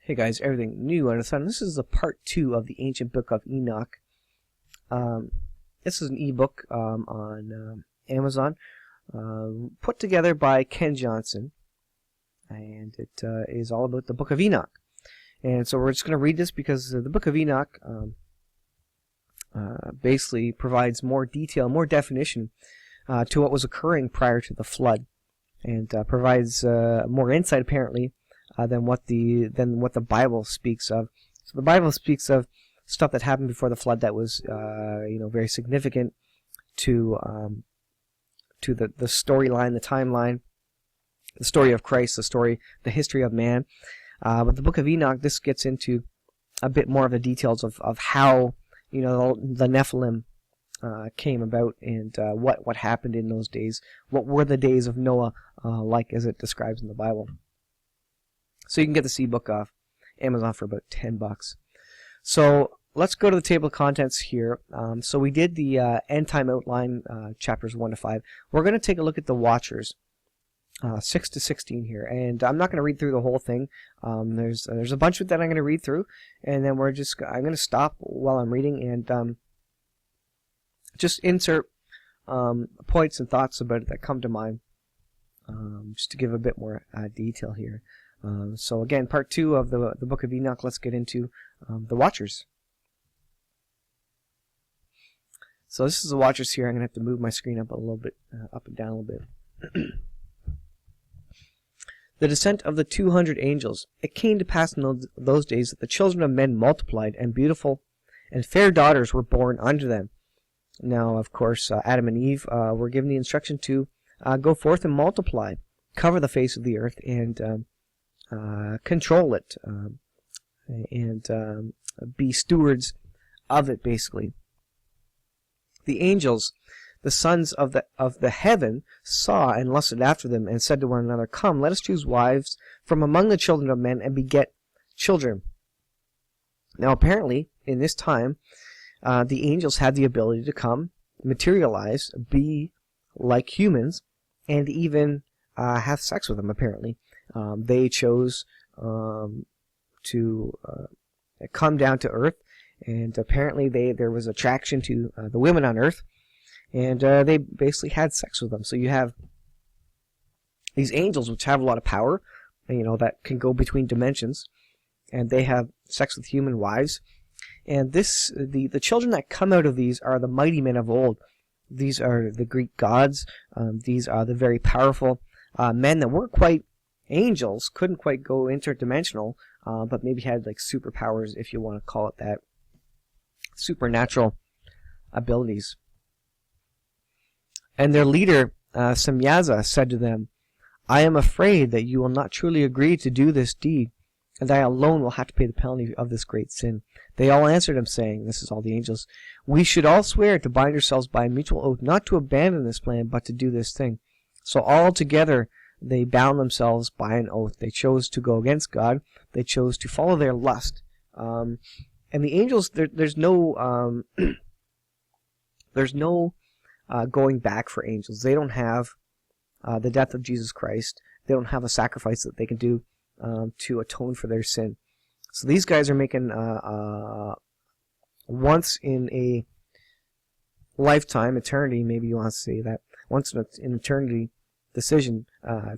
Hey guys, everything new under the sun. This is the part 2 of the ancient Book of Enoch. This is an ebook on Amazon, put together by Ken Johnson, and it is all about the Book of Enoch. And so we're just going to read this because the Book of Enoch basically provides more detail, more definition to what was occurring prior to the flood, and provides more insight apparently than what the Bible speaks of. So the Bible speaks of stuff that happened before the flood that was very significant to the storyline, the timeline, the story of Christ, the history of man. But the Book of Enoch, this gets into a bit more of the details of how the Nephilim came about, and what happened in those days. What were the days of Noah like, as it describes in the Bible? So you can get this ebook off Amazon for about $10. So let's go to the table of contents here. So we did the end time outline, chapters 1 to 5. We're going to take a look at the Watchers, 6 to 16 here, and I'm not going to read through the whole thing. There's a bunch of that I'm going to read through, and then I'm going to stop while I'm reading and just insert points and thoughts about it that come to mind, just to give a bit more detail here. So again, part 2 of the Book of Enoch. Let's get into the Watchers. So this is the Watchers here. I'm going to have to move my screen up a little bit, up and down a little bit. The descent of the 200 angels. It came to pass in those days that the children of men multiplied, and beautiful and fair daughters were born unto them. Now, of course, Adam and Eve were given the instruction to go forth and multiply, cover the face of the earth, and control it, and be stewards of it, basically. The angels, the sons of the heaven, saw and lusted after them, and said to one another, Come, let us choose wives from among the children of men, and beget children. Now, apparently, in this time, the angels had the ability to come, materialize, be like humans, and even have sex with them, apparently. They chose to come down to earth, and apparently there was attraction to the women on earth, and they basically had sex with them. So you have these angels, which have a lot of power, that can go between dimensions, and they have sex with human wives. And the children that come out of these are the mighty men of old. These are the Greek gods. These are the very powerful men that weren't quite angels, couldn't quite go interdimensional, but maybe had like superpowers, if you want to call it that, supernatural abilities. And their leader, Semyaza, said to them, I am afraid that you will not truly agree to do this deed, and I alone will have to pay the penalty of this great sin. They all answered him, saying, this is all the angels, we should all swear to bind ourselves by a mutual oath not to abandon this plan, but to do this thing. So all together they bound themselves by an oath. They chose to go against God. They chose to follow their lust. And the angels, there's no going back for angels. They don't have the death of Jesus Christ. They don't have a sacrifice that they can do to atone for their sin. So these guys are making once in a lifetime, eternity, maybe you want to say that, once in an eternity decision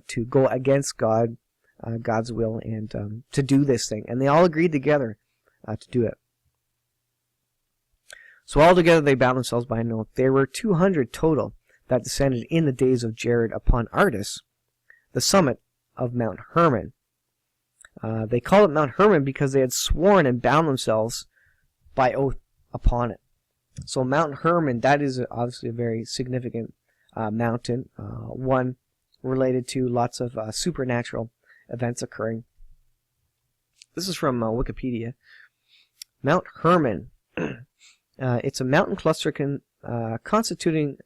to go against God, God's will, and to do this thing. And they all agreed together to do it. So all together they bound themselves by an oath. There were 200 total that descended in the days of Jared upon Ardis, the summit of Mount Hermon. They called it Mount Hermon because they had sworn and bound themselves by oath upon it. So Mount Hermon, that is obviously a very significant mountain, one related to lots of supernatural events occurring. This is from Wikipedia. Mount Hermon. It's a mountain cluster constituting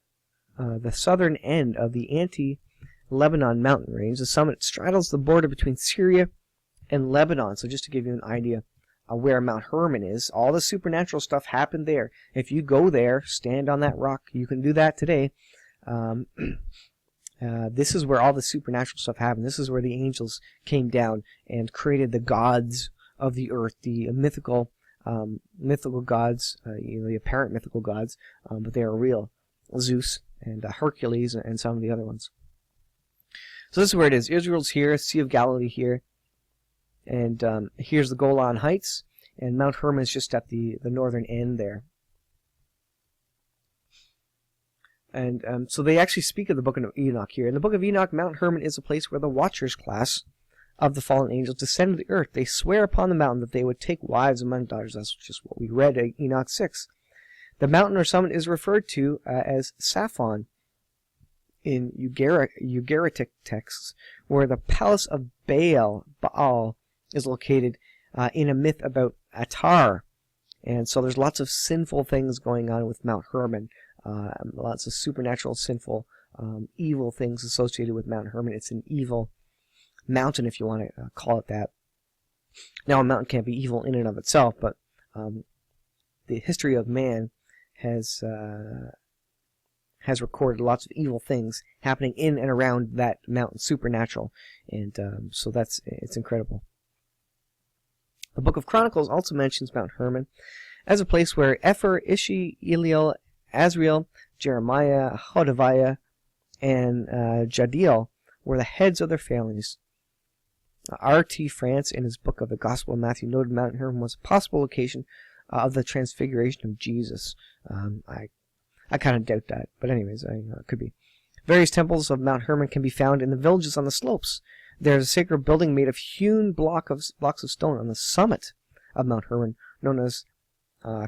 the southern end of the anti-Lebanon mountain range. The summit straddles the border between Syria and Lebanon. So just to give you an idea of where Mount Hermon is, all the supernatural stuff happened there. If you go there, stand on that rock. You can do that today. This is where all the supernatural stuff happened. This is where the angels came down and created the gods of the earth, the mythical gods, the apparent mythical gods, but they are real. Zeus and Hercules and some of the other ones. So this is where it is. Israel's here, Sea of Galilee here, and here's the Golan Heights, and Mount Hermon is just at the northern end there. And so they actually speak of the Book of Enoch here. In the Book of Enoch, Mount Hermon is a place where the Watchers class of the fallen angels descend to the earth. They swear upon the mountain that they would take wives among daughters. That's just what we read in Enoch 6. The mountain or summit is referred to as Saphon in Ugaritic texts, where the palace of Baal is located in a myth about Attar. And so there's lots of sinful things going on with Mount Hermon. Lots of supernatural, sinful, evil things associated with Mount Hermon. It's an evil mountain, if you want to call it that. Now, a mountain can't be evil in and of itself, but the history of man has recorded lots of evil things happening in and around that mountain, supernatural, and so it's incredible. The Book of Chronicles also mentions Mount Hermon as a place where Epher, Ishi, Eliel, Azriel, Jeremiah, Hodaviah, and Jadiel were the heads of their families. R.T. France, in his book of the Gospel of Matthew, noted Mount Hermon was a possible location of the transfiguration of Jesus. I kind of doubt that, but anyways, it could be. Various temples of Mount Hermon can be found in the villages on the slopes. There's a sacred building made of hewn blocks of stone on the summit of Mount Hermon, known as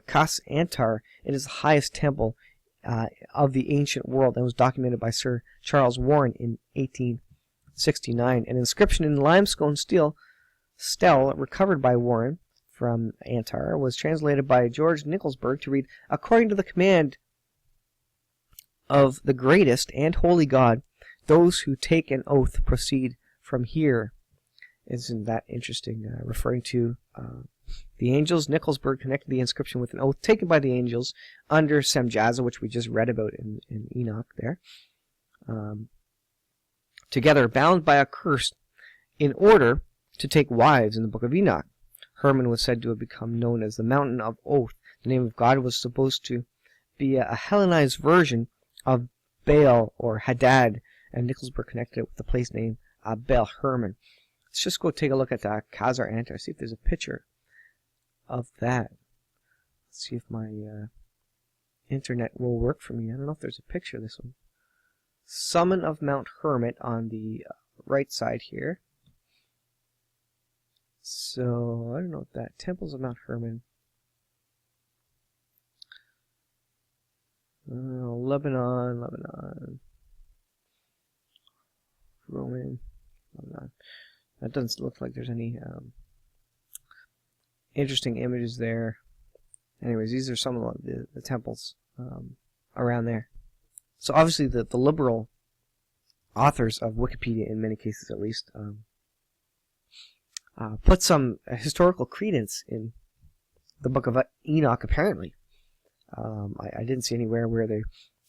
Kas Antar. It is the highest temple of the ancient world and was documented by Sir Charles Warren in 1869. An inscription in limestone stele recovered by Warren from Antar was translated by George Nicholsburg to read, "According to the command of the greatest and holy God, those who take an oath proceed from here." Isn't that interesting? Referring to the angels, Nicholsburg connected the inscription with an oath taken by the angels under Semjaza, which we just read about in Enoch there. Together, bound by a curse in order to take wives in the Book of Enoch. Hermon was said to have become known as the Mountain of Oath. The name of God was supposed to be a Hellenized version of Baal or Hadad, and Nicholsburg connected it with the place name Baal Hermon. Let's just go take a look at Khazar Antar, see if there's a picture of that. Let's see if my internet will work for me. I don't know if there's a picture of this one. Summit of Mount Hermon on the right side here. So, I don't know what that. Temples of Mount Hermon. Lebanon. Roman. Lebanon. That doesn't look like there's any interesting images there. Anyways, these are some of the temples around there. So obviously the liberal authors of Wikipedia, in many cases at least, put some historical credence in the Book of Enoch, apparently. I didn't see anywhere where they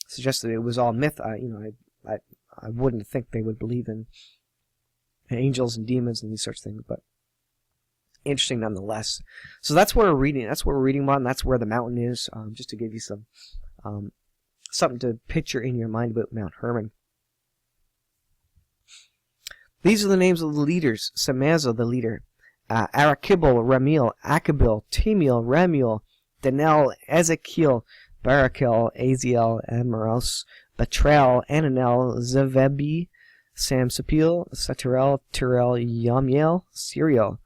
suggested it was all myth. I wouldn't think they would believe in angels and demons and these sorts of things, but interesting nonetheless. So that's where we're reading. That's where we're reading on. That's where the mountain is. Just to give you some something to picture in your mind about Mount Hermon. These are the names of the leaders. Samaza, the leader. Arakibel, Ramiel, Akabil, Temiel, Ramuel, Danel, Ezekiel, Barakel, Aziel, Amaros, Batrel, Ananel, Zevebi, Samsapil, Satirel, Tirel, Yamiel, Siriel.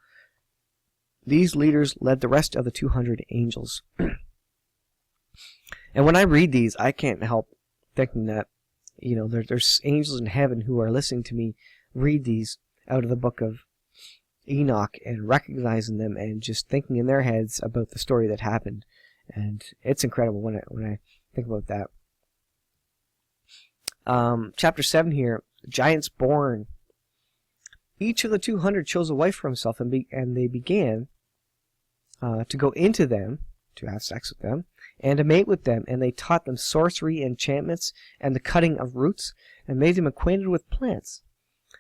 These leaders led the rest of the 200 angels. And when I read these, I can't help thinking that, there's angels in heaven who are listening to me read these out of the Book of Enoch and recognizing them and just thinking in their heads about the story that happened. And it's incredible when I think about that. Chapter 7 here, giants born. Each of the 200 chose a wife for himself, and they began to go into them, to have sex with them, and to mate with them, and they taught them sorcery, enchantments, and the cutting of roots, and made them acquainted with plants.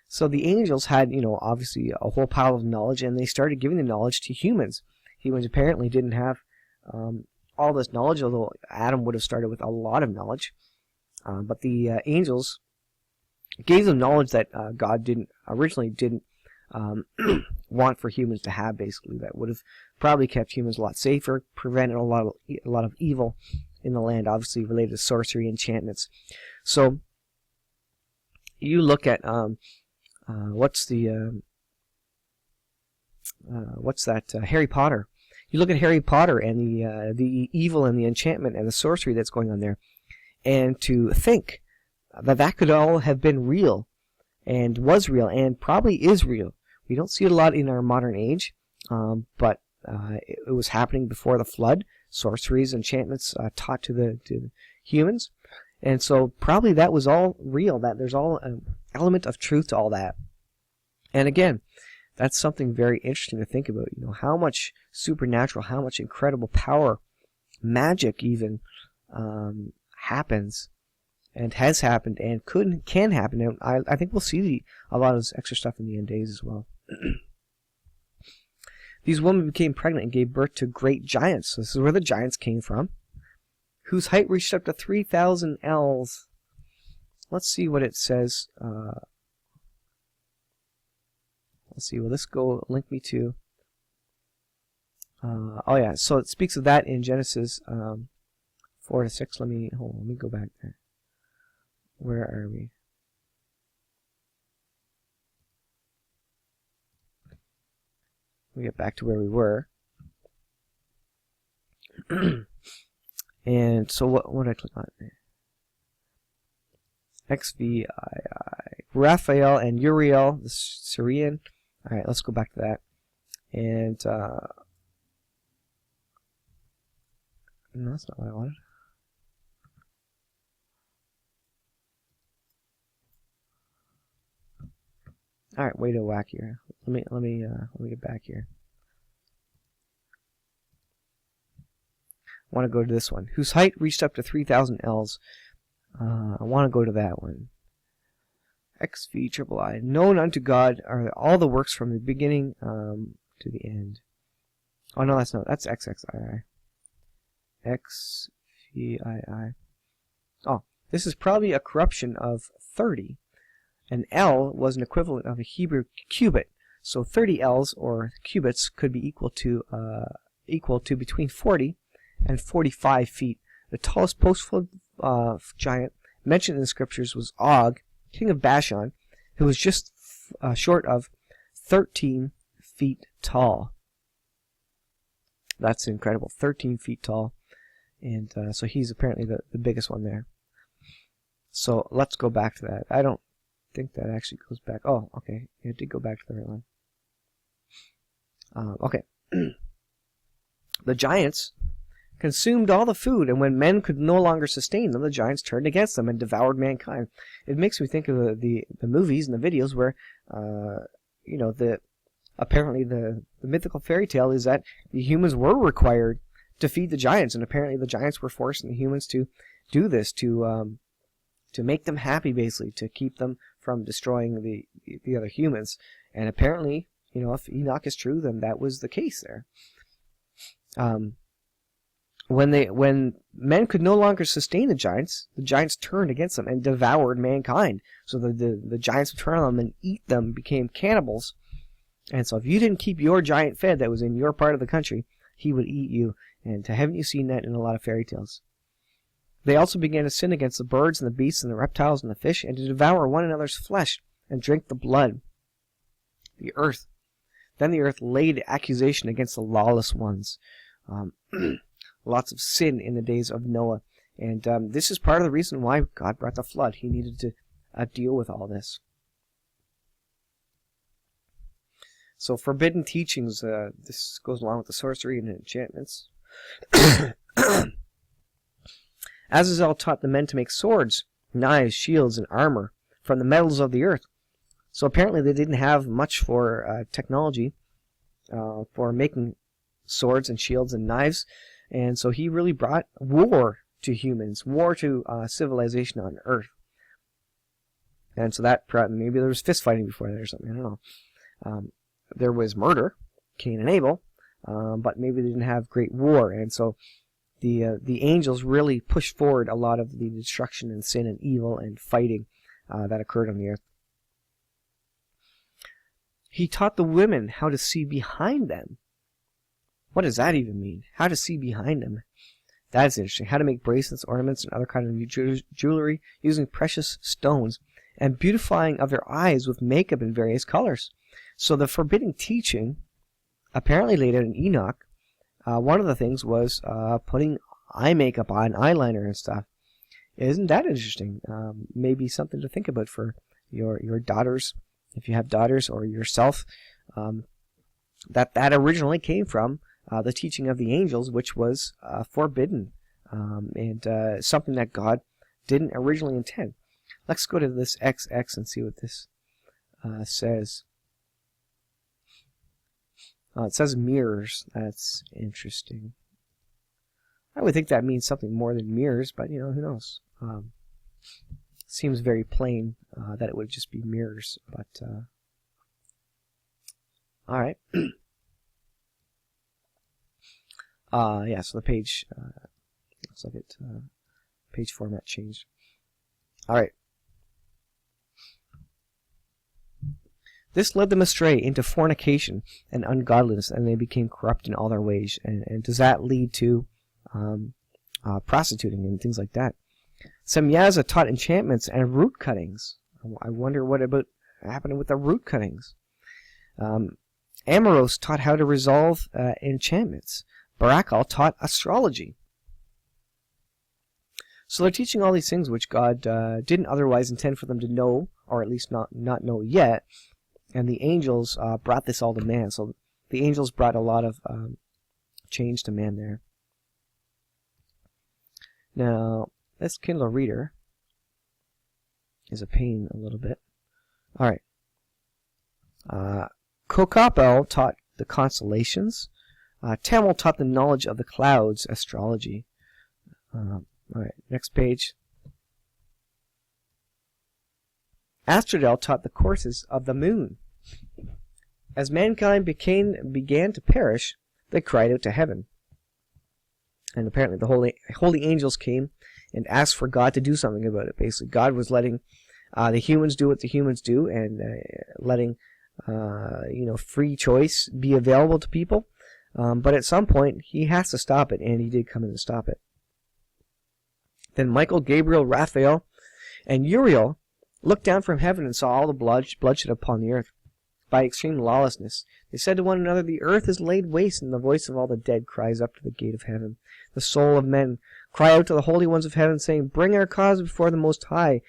So the angels had, obviously a whole pile of knowledge, and they started giving the knowledge to humans. Humans apparently didn't have all this knowledge, although Adam would have started with a lot of knowledge. But the angels gave them knowledge that God originally didn't want for humans to have. Basically, that would have probably kept humans a lot safer, prevented a lot of evil in the land, obviously related to sorcery, enchantments. So you look at Harry Potter. You look at Harry Potter and the evil and the enchantment and the sorcery that's going on there, and to think that could all have been real, and was real, and probably is real. We don't see it a lot in our modern age, but it was happening before the flood. Sorceries, enchantments taught to the humans, and so probably that was all real. That there's all an element of truth to all that. And again, that's something very interesting to think about. How much supernatural, how much incredible power, magic even, happens, and has happened, and can happen. And I think we'll see a lot of this extra stuff in the end days as well. These women became pregnant and gave birth to great giants. So this is where the giants came from, whose height reached up to 3,000 ells. Let's see what it says. Let's see. Will this link me to? Oh yeah. So it speaks of that in Genesis 4-6. Let me go back there. Where are we? We get back to where we were. And so what did I click on there? XVI, Raphael and Uriel, the Syrian. Alright, let's go back to that. And no, that's not what I wanted. Alright, way to whack here. Let me get back here. I want to go to this one, whose height reached up to 3,000 ells. I want to go to that one. XVI. Known unto God are all the works from the beginning to the end. Oh no, that's XXII. XVI. Oh, this is probably a corruption of 30. An L was an equivalent of a Hebrew cubit, so 30 L's or cubits could be equal to between 40 and 45 feet. The tallest post-flood giant mentioned in the scriptures was Og, king of Bashan, who was just short of 13 feet tall. That's incredible, 13 feet tall, and so he's apparently the biggest one there. So let's go back to that. I don't think that actually goes back. Oh, okay, it did go back to the right one. Okay. The giants consumed all the food, and when men could no longer sustain them, the giants turned against them and devoured mankind. It makes me think of the movies and the videos where, apparently the mythical fairy tale is that the humans were required to feed the giants, and apparently the giants were forcing the humans to do this, to make them happy, basically, to keep them from destroying the other humans. And apparently, if Enoch is true, then that was the case there. When men could no longer sustain the giants turned against them and devoured mankind. So the giants would turn on them and eat them, became cannibals. And so if you didn't keep your giant fed that was in your part of the country, he would eat you. And haven't you seen that in a lot of fairy tales? They also began to sin against the birds and the beasts and the reptiles and the fish, and to devour one another's flesh and drink the blood. Then the earth laid accusation against the lawless ones. Lots of sin in the days of Noah. And this is part of the reason why God brought the flood. He needed to deal with all this. So forbidden teachings, this goes along with the sorcery and enchantments. Azazel taught the men to make swords, knives, shields, and armor from the metals of the earth. So apparently they didn't have much for technology for making swords and shields and knives. And so he really brought war to humans, war to civilization on earth. And so that, maybe there was fist fighting before that or something, I don't know. There was murder, Cain and Abel, but maybe they didn't have great war, and so the angels really pushed forward a lot of the destruction and sin and evil and fighting that occurred on the earth. He taught the women how to see behind them. What does that even mean? How to see behind them? That's interesting. How to make bracelets, ornaments, and other kinds of jewelry using precious stones, and beautifying of their eyes with makeup in various colors. So the forbidden teaching, apparently laid out in Enoch, one of the things was putting eye makeup on, eyeliner and stuff. Isn't that interesting? Maybe something to think about for your daughters, if you have daughters, or yourself. That originally came from the teaching of the angels, which was forbidden, and something that God didn't originally intend. Let's go to this XX and see what this says. It says mirrors. That's interesting. I would think that means something more than mirrors, but who knows? Seems very plain that it would just be mirrors, but all right. Yeah, so the page looks like it page format changed. All right. This led them astray into fornication and ungodliness, and they became corrupt in all their ways. And does that lead to prostituting and things like that? Semyaza taught enchantments and root cuttings. I wonder what about happening with the root cuttings. Amoros taught how to resolve enchantments. Barakal taught astrology. So they're teaching all these things which God didn't otherwise intend for them to know, or at least not know yet. And the angels brought this all to man. So the angels brought a lot of change to man there. Now, this Kindle reader is a pain a little bit. All right. Kokapel taught the constellations. Tamil taught the knowledge of the clouds, astrology. All right, next page. Astrodel taught the courses of the moon. As mankind began to perish, they cried out to heaven. And apparently the holy angels came and asked for God to do something about it. Basically, God was letting the humans do what the humans do, and letting free choice be available to people. But at some point, he has to stop it, and he did come in to stop it. Then Michael, Gabriel, Raphael, and Uriel looked down from heaven and saw all the bloodshed upon the earth by extreme lawlessness. They said to one another, "The earth is laid waste, and the voice of all the dead cries up to the gate of heaven. The soul of men cry out to the holy ones of heaven, saying, 'Bring our cause before the Most High.'"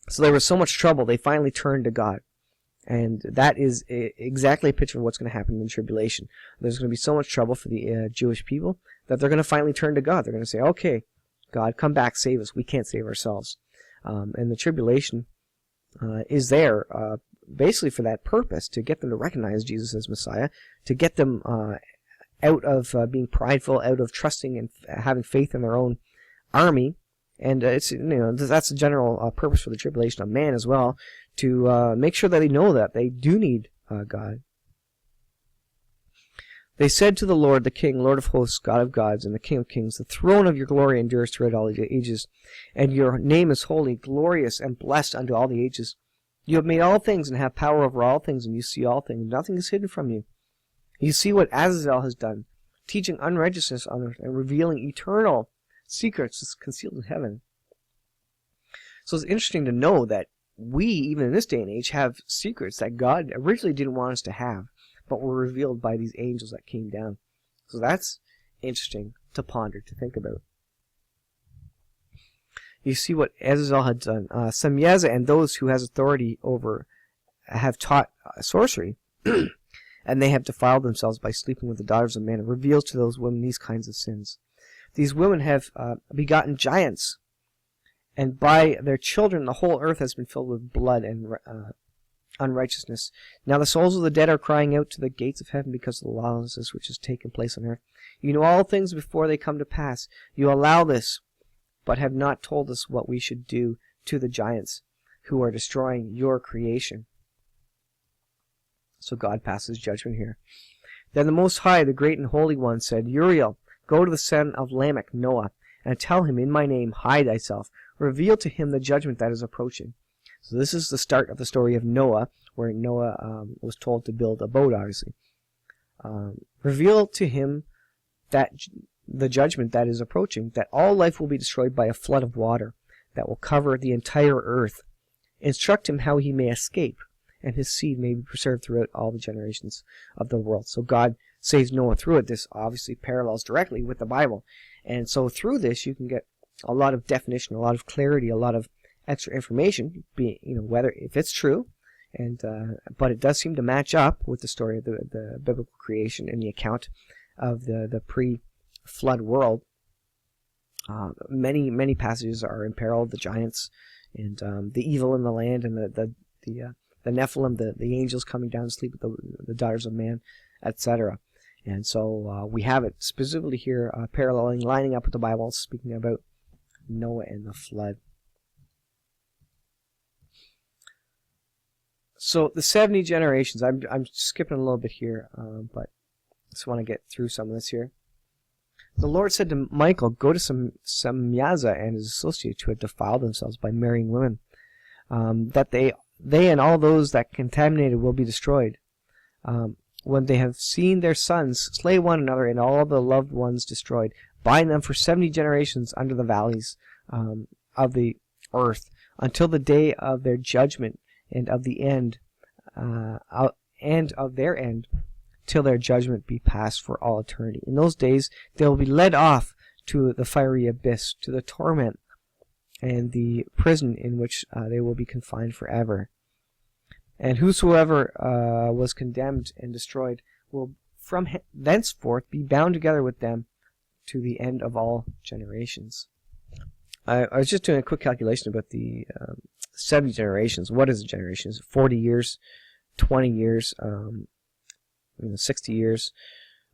So there was so much trouble, they finally turned to God. And that is exactly a picture of what's going to happen in the tribulation. There's going to be so much trouble for the Jewish people that they're going to finally turn to God. They're going to say, "Okay, God, come back, save us. We can't save ourselves." And the tribulation is there basically for that purpose, to get them to recognize Jesus as Messiah, to get them out of being prideful, out of trusting and having faith in their own army. And it's that's the general purpose for the tribulation of man as well, to make sure that they know that they do need God. They said to the Lord, the King, Lord of hosts, God of gods, and the King of kings, "The throne of your glory endures throughout all the ages, and your name is holy, glorious, and blessed unto all the ages. You have made all things and have power over all things, and you see all things. Nothing is hidden from you. You see what Azazel has done, teaching unrighteousness on earth and revealing eternal secrets concealed in heaven." So it's interesting to know that we, even in this day and age, have secrets that God originally didn't want us to have, but were revealed by these angels that came down. So that's interesting to ponder, to think about. You see what Azazel had done. Semyaza and those who has authority over have taught sorcery, and they have defiled themselves by sleeping with the daughters of men, and reveals to those women these kinds of sins. These women have begotten giants, and by their children the whole earth has been filled with blood and unrighteousness. Now the souls of the dead are crying out to the gates of heaven because of the lawlessness which has taken place on earth. You know all things before they come to pass. You allow this, but have not told us what we should do to the giants. who are destroying your creation. So God passes judgment here. Then the Most High, the Great and Holy One, said, Uriel, go to the son of Lamech, Noah, and tell him, in my name, hide thyself. Reveal to him the judgment that is approaching. So this is the start of the story of Noah, where Noah was told to build a boat, obviously. Reveal to him that the judgment that is approaching, that all life will be destroyed by a flood of water that will cover the entire earth. Instruct him how he may escape, and his seed may be preserved throughout all the generations of the world. So God saves Noah through it. This obviously parallels directly with the Bible. And so through this, you can get a lot of definition, a lot of clarity, a lot of extra information, whether if it's true, and but it does seem to match up with the story of the biblical creation and the account of the pre-flood world. Many passages are in peril, the giants and the evil in the land, and the Nephilim, the angels coming down to sleep with the daughters of man, etc. And so we have it specifically here paralleling, lining up with the Bible, speaking about Noah and the flood. So the 70 generations, I'm skipping a little bit here, but I just want to get through some of this here. The Lord said to Michael, go to Samyaza and his associates who had defiled themselves by marrying women, that they and all those that contaminated will be destroyed. When they have seen their sons slay one another and all the loved ones destroyed, bind them for 70 generations under the valleys of the earth, until the day of their judgment and of the end, and of their end, till their judgment be past for all eternity. In those days they will be led off to the fiery abyss, to the torment and the prison in which they will be confined forever. And whosoever was condemned and destroyed will from thenceforth be bound together with them to the end of all generations. I was just doing a quick calculation about the 70 generations. What is a generation? Is it 40 years, 20 years, 60 years?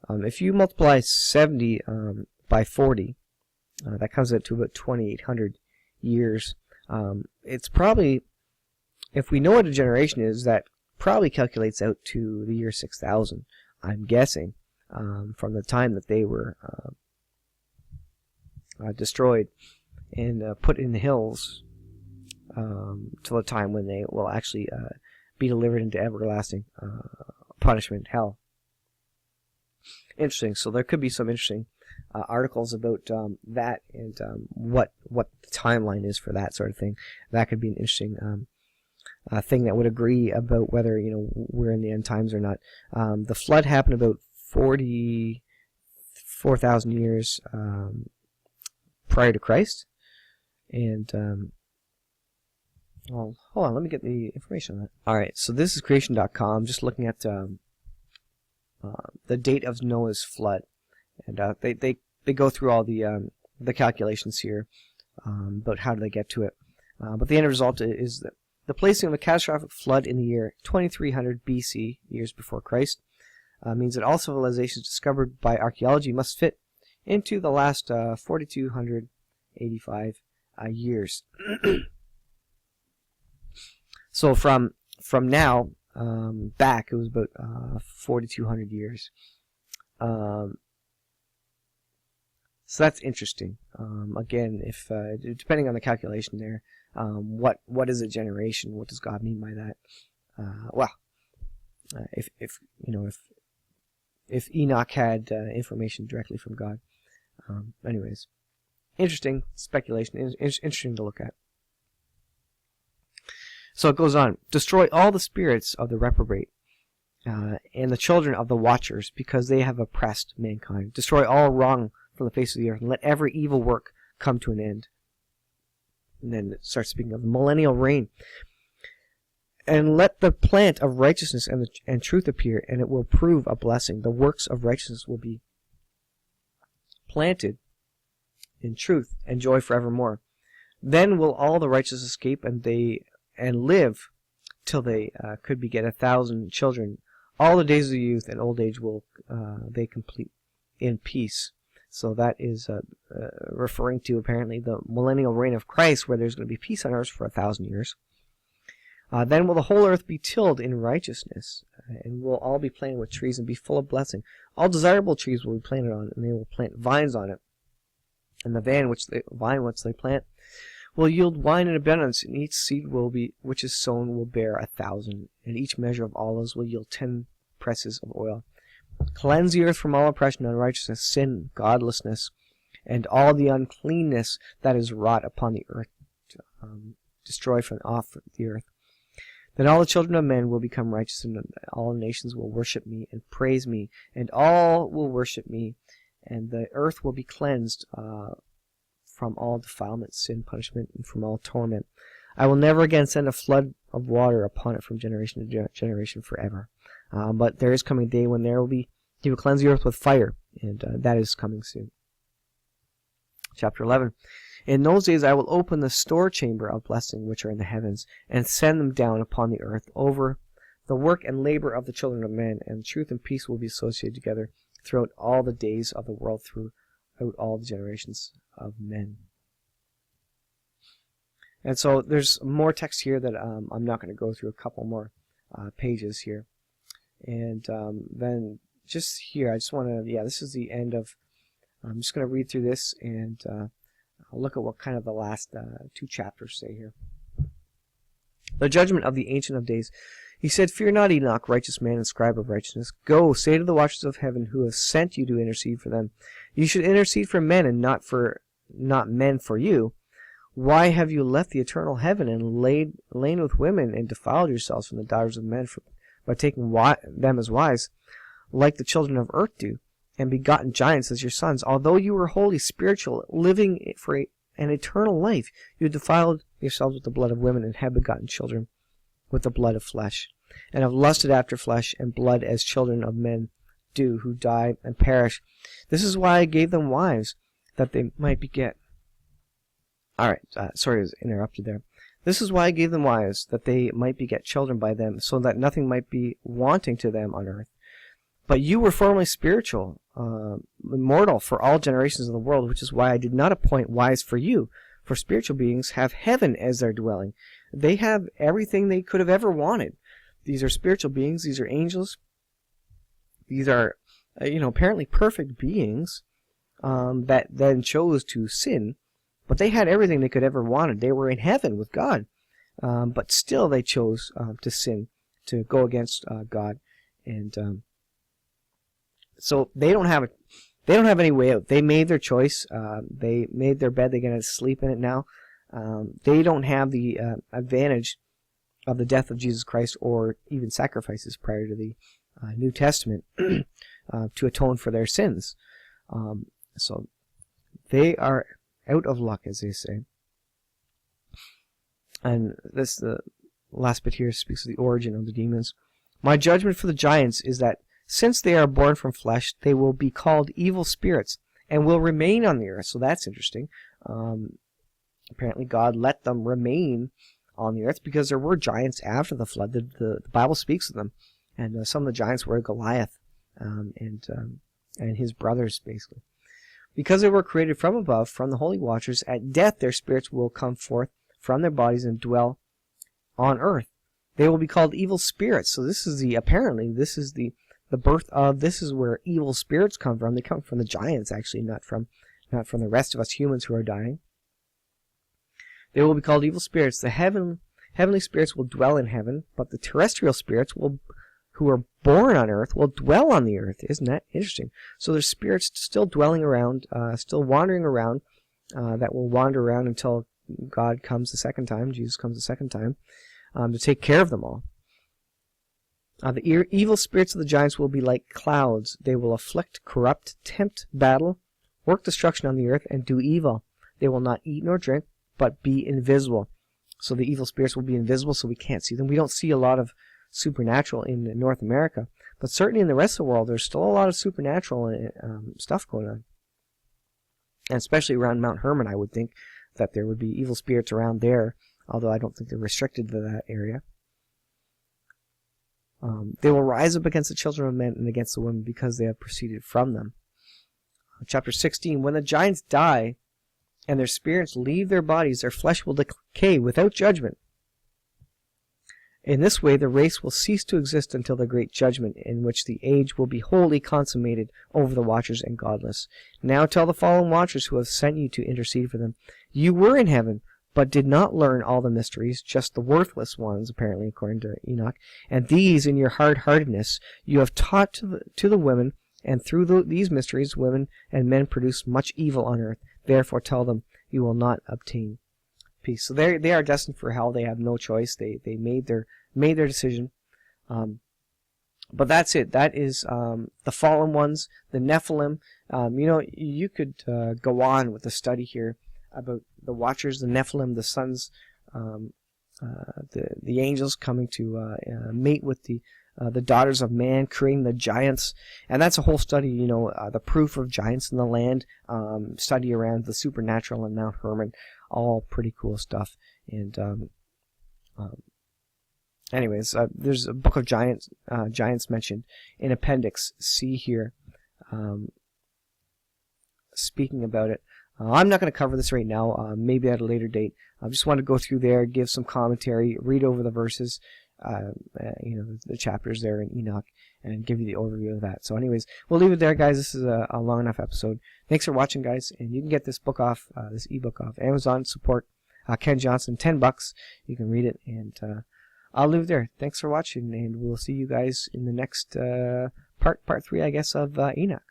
If you multiply 70 by 40, that comes out to about 2,800 years. It's probably, if we know what a generation is, that probably calculates out to the year 6000, I'm guessing, from the time that they were destroyed and put in the hills till the time when they will actually be delivered into everlasting punishment, hell. Interesting. So there could be some interesting articles about that and what the timeline is for that sort of thing. That could be an interesting thing that would agree about whether we're in the end times or not. The flood happened about 44,000 years prior to Christ, and well, hold on, let me get the information on that. All right, so this is creation.com. Just looking at the date of Noah's flood, and they go through all the calculations here about how do they get to it. But the end result is that the placing of a catastrophic flood in the year 2300 BC, years before Christ, means that all civilizations discovered by archaeology must fit into the last 4285 years. So from now back, it was about 4200 years. So that's interesting. Again, if depending on the calculation there, what is a generation? What does God mean by that? If Enoch had information directly from God. Anyways, interesting speculation. Interesting to look at. So it goes on. Destroy all the spirits of the reprobate and the children of the watchers, because they have oppressed mankind. Destroy all wrong from the face of the earth, and let every evil work come to an end. And then it starts speaking of the millennial reign. And let the plant of righteousness and truth appear, and it will prove a blessing. The works of righteousness will be planted in truth and joy forevermore. Then will all the righteous escape, and live till they could beget 1,000 children. All the days of youth and old age will they complete in peace. So that is referring to apparently the millennial reign of Christ, where there's going to be peace on earth for 1,000 years. Then will the whole earth be tilled in righteousness, and will all be planted with trees and be full of blessing. All desirable trees will be planted on it, and they will plant vines on it. And the vine which they plant will yield wine in abundance, and each seed which is sown will bear 1,000, and each measure of olives will yield 10 presses of oil. Cleanse the earth from all oppression, unrighteousness, sin, godlessness, and all the uncleanness that is wrought upon the earth. Destroy from off the earth. Then all the children of men will become righteous, and all nations will worship me and praise me, and all will worship me, and the earth will be cleansed from all defilement, sin, punishment, and from all torment. I will never again send a flood of water upon it from generation to generation forever. But there is coming a day when he will cleanse the earth with fire, and that is coming soon. Chapter 11. In those days I will open the store chamber of blessing which are in the heavens, and send them down upon the earth over the work and labor of the children of men, and truth and peace will be associated together throughout all the days of the world, throughout all the generations of men. And so there's more text here that I'm not going to go through, a couple more pages here. And then just here, I just want to, this is the end of, I'm just going to read through this, and I'll look at what kind of the last 2 chapters say here. The judgment of the Ancient of Days. He said, Fear not, Enoch, righteous man and scribe of righteousness. Go, say to the watchers of heaven, who have sent you to intercede for them. You should intercede for men, and not men for you. Why have you left the eternal heaven, and lain with women, and defiled yourselves from the daughters of men by taking them as wives, like the children of earth do, and begotten giants as your sons? Although you were holy, spiritual, living for an eternal life, you defiled yourselves with the blood of women, and have begotten children with the blood of flesh, and have lusted after flesh and blood, as children of men do, who die and perish. This is why I gave them wives, that they might beget. Alright, sorry I was interrupted there. This is why I gave them wives, that they might beget children by them, so that nothing might be wanting to them on earth. But you were formerly spiritual, immortal for all generations of the world, which is why I did not appoint wives for you. For spiritual beings have heaven as their dwelling. They have everything they could have ever wanted. These are spiritual beings. These are angels. These are, apparently perfect beings that then chose to sin. But they had everything they could ever wanted. They were in heaven with God. But still they chose to sin, to go against God. And so they don't have any way out. They made their choice. They made their bed. They're going to sleep in it now. They don't have the advantage of the death of Jesus Christ, or even sacrifices prior to the New Testament to atone for their sins. So they are out of luck, as they say. And the last bit here speaks of the origin of the demons. My judgment for the giants is that since they are born from flesh, they will be called evil spirits and will remain on the earth. So that's interesting. Apparently God let them remain on the earth because there were giants after the flood. The Bible speaks of them. And some of the giants were Goliath and his brothers, basically. Because they were created from above, from the holy watchers, at death their spirits will come forth from their bodies and dwell on earth. They will be called evil spirits. So this is the birth of, this is where evil spirits come from. They come from the giants, actually, not from the rest of us humans who are dying. They will be called evil spirits. The heavenly spirits will dwell in heaven, but the terrestrial spirits who are born on earth will dwell on the earth. Isn't that interesting? So there's spirits still dwelling around, still wandering around, that will wander around until God comes the second time, Jesus comes the second time, to take care of them all. The evil spirits of the giants will be like clouds. They will afflict, corrupt, tempt battle, work destruction on the earth, and do evil. They will not eat nor drink, but be invisible. So the evil spirits will be invisible, so we can't see them. We don't see a lot of supernatural in North America, but certainly in the rest of the world, there's still a lot of supernatural stuff going on. And especially around Mount Hermon, I would think that there would be evil spirits around there, although I don't think they're restricted to that area. They will rise up against the children of men and against the women because they have proceeded from them. Chapter 16, when the giants die and their spirits leave their bodies, their flesh will decay without judgment. In this way, the race will cease to exist until the great judgment, in which the age will be wholly consummated over the watchers and godless. Now tell the fallen watchers who have sent you to intercede for them, you were in heaven, but did not learn all the mysteries, just the worthless ones, apparently, according to Enoch. And these, in your hard-heartedness, you have taught to the women, and through these mysteries, women and men produce much evil on earth. Therefore tell them, you will not obtain peace. So they are destined for hell. They have no choice. They made their decision. But that's it. That is the fallen ones, the Nephilim. You could go on with the study here about the Watchers, the Nephilim, the sons, the angels coming to mate with the daughters of man, creating the giants, and that's a whole study. The proof of giants in the land, study around the supernatural and Mount Hermon, all pretty cool stuff. And anyways, there's a Book of Giants mentioned in Appendix C here, speaking about it. I'm not going to cover this right now, maybe at a later date. I just want to go through there, give some commentary, read over the verses, the chapters there in Enoch, and give you the overview of that. So anyways, we'll leave it there, guys. This is a long enough episode. Thanks for watching, guys, and you can get this book off, this ebook off Amazon. Support Ken Johnson, $10. You can read it, and I'll leave it there. Thanks for watching, and we'll see you guys in the next part 3, I guess, of Enoch.